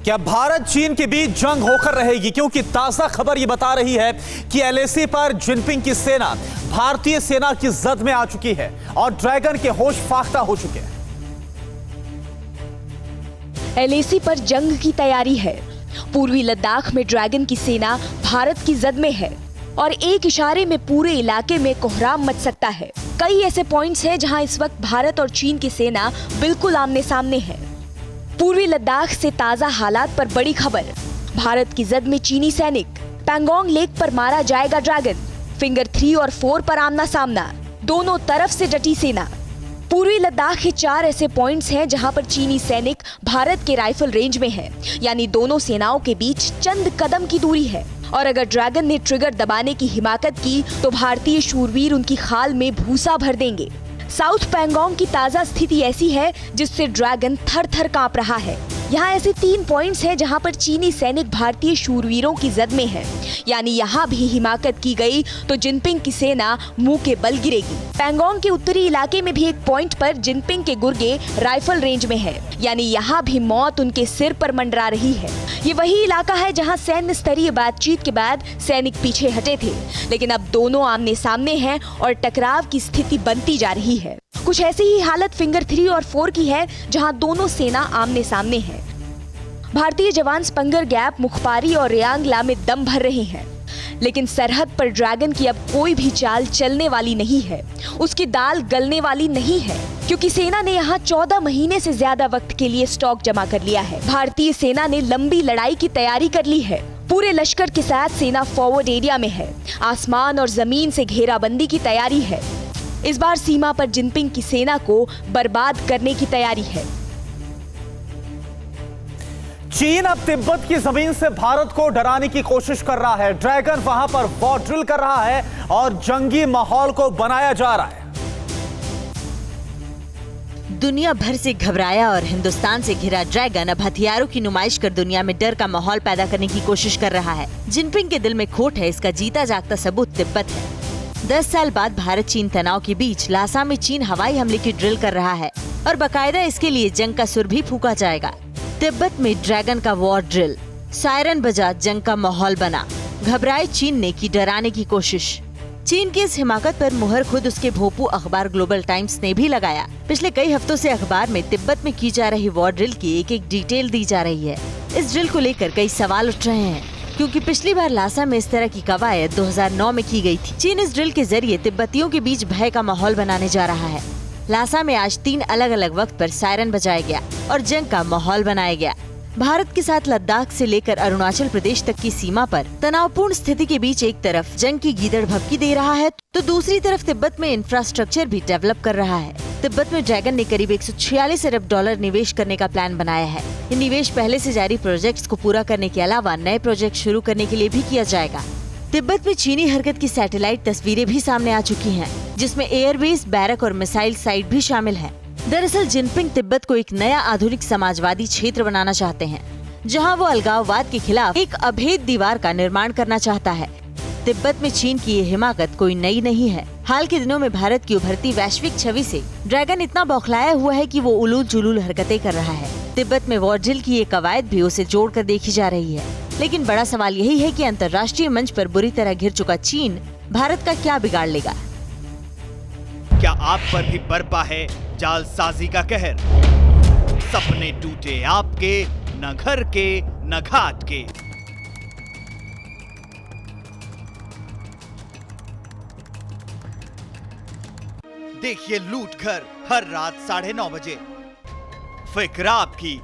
क्या भारत चीन के बीच जंग होकर रहेगी, क्योंकि ताजा खबर यह बता रही है कि एलएसी पर जिनपिंग की सेना भारतीय सेना की जद में आ चुकी है और ड्रैगन के होश फाख्ता हो चुके हैं। एलएसी पर जंग की तैयारी है। पूर्वी लद्दाख में ड्रैगन की सेना भारत की जद में है और एक इशारे में पूरे इलाके में कोहराम मच सकता है। कई ऐसे पॉइंट्स हैं जहां इस वक्त भारत और चीन की सेना बिल्कुल आमने सामने है। पूर्वी लद्दाख से ताजा हालात पर बड़ी खबर। भारत की जद में चीनी सैनिक। पैंगोंग लेक पर मारा जाएगा ड्रैगन। फिंगर 3 और 4 पर आमना सामना। दोनों तरफ से डटी सेना। पूर्वी लद्दाख के 4 ऐसे पॉइंट्स हैं जहां पर चीनी सैनिक भारत के राइफल रेंज में हैं, यानी दोनों सेनाओं के बीच चंद कदम की दूरी है। और अगर ड्रैगन ने ट्रिगर दबाने की हिमाकत की तो भारतीय शूरवीर उनकी खाल में भूसा भर देंगे। साउथ पैंगोंग की ताजा स्थिति ऐसी है जिससे ड्रैगन थर थर कांप रहा है। यहाँ ऐसे 3 पॉइंट्स हैं जहाँ पर चीनी सैनिक भारतीय शूरवीरों की जद में है, यानी यहाँ भी हिमाकत की गई तो जिनपिंग की सेना मुंह के बल गिरेगी। पैंगोंग के उत्तरी इलाके में भी एक पॉइंट पर जिनपिंग के गुर्गे राइफल रेंज में है, यानी यहाँ भी मौत उनके सिर पर मंडरा रही है। ये वही इलाका है जहाँ सैन्य स्तरीय बातचीत के बाद सैनिक पीछे हटे थे, लेकिन अब दोनों आमने सामने हैं और टकराव की स्थिति बनती जा रही है। कुछ ऐसी ही हालत फिंगर 3 और 4 की है जहां दोनों सेना आमने सामने है। भारतीय जवान स्पंगर गैप, मुखपारी और रियांगला में दम भर रहे हैं, लेकिन सरहद पर ड्रैगन की अब कोई भी चाल चलने वाली नहीं है। उसकी दाल गलने वाली नहीं है, क्योंकि सेना ने यहाँ 14 महीने से ज्यादा वक्त के लिए स्टॉक जमा कर लिया है। भारतीय सेना ने लंबी लड़ाई की तैयारी कर ली है। पूरे लश्कर के साथ सेना फॉरवर्ड एरिया में है। आसमान और जमीन से घेराबंदी की तैयारी है। इस बार सीमा पर जिनपिंग की सेना को बर्बाद करने की तैयारी है। चीन अब तिब्बत की जमीन से भारत को डराने की कोशिश कर रहा है। ड्रैगन वहां पर वॉर ड्रिल कर रहा है और जंगी माहौल को बनाया जा रहा है। दुनिया भर से घबराया और हिंदुस्तान से घिरा ड्रैगन अब हथियारों की नुमाइश कर दुनिया में डर का माहौल पैदा करने की कोशिश कर रहा है। जिनपिंग के दिल में खोट है, इसका जीता जागता सबूत तिब्बत है। 10 साल बाद भारत चीन तनाव के बीच लासा में चीन हवाई हमले की ड्रिल कर रहा है और बकायदा इसके लिए जंग का सुर भी फूंका जाएगा। तिब्बत में ड्रैगन का वॉर ड्रिल, सायरन बजा, जंग का माहौल बना। घबराए चीन ने की डराने की कोशिश। चीन की इस हिमाकत पर मुहर खुद उसके भोपू अखबार ग्लोबल टाइम्स ने भी लगाया। पिछले कई हफ्तों से अखबार में तिब्बत में की जा रही वॉर ड्रिल की एक एक डिटेल दी जा रही है। इस ड्रिल को लेकर कई सवाल उठ रहे हैं, क्योंकि पिछली बार लासा में इस तरह की कवायद 2009 में की गई थी। चीन इस ड्रिल के जरिए तिब्बतियों के बीच भय का माहौल बनाने जा रहा है। लासा में आज 3 अलग अलग वक्त पर सायरन बजाया गया और जंग का माहौल बनाया गया। भारत के साथ लद्दाख से लेकर अरुणाचल प्रदेश तक की सीमा पर तनावपूर्ण स्थिति के बीच एक तरफ जंग की गीदड़ भभकी दे रहा है तो दूसरी तरफ तिब्बत में इंफ्रास्ट्रक्चर भी डेवलप कर रहा है। तिब्बत में ड्रैगन ने करीब 146 अरब डॉलर निवेश करने का प्लान बनाया है। ये निवेश पहले से जारी प्रोजेक्ट्स को पूरा करने के अलावा नए प्रोजेक्ट शुरू करने के लिए भी किया जाएगा। तिब्बत में चीनी हरकत की सैटेलाइट तस्वीरें भी सामने आ चुकी हैं, जिसमें एयरबेस, बैरक और मिसाइल साइट भी शामिल है। दरअसल जिनपिंग तिब्बत को एक नया आधुनिक समाजवादी क्षेत्र बनाना चाहते हैं, जहां वो अलगाववाद के खिलाफ एक अभेद दीवार का निर्माण करना चाहता है। तिब्बत में चीन की ये हिमाकत कोई नई नहीं है। हाल के दिनों में भारत की उभरती वैश्विक छवि से ड्रैगन इतना बौखलाया हुआ है कि वो उलूल जुलूल हरकतें कर रहा है। तिब्बत में वॉर ड्रिल की ये कवायद भी उसे जोड़कर देखी जा रही है। लेकिन बड़ा सवाल यही है कि अंतर्राष्ट्रीय मंच पर बुरी तरह घिर चुका चीन भारत का क्या बिगाड़ लेगा। क्या आप पर भी बरपा है जालसाजी का कहर? सपने टूटे आपके, न घर के न घाट के। देखिए लूट घर हर रात 9:30 बजे। फिक्र आपकी,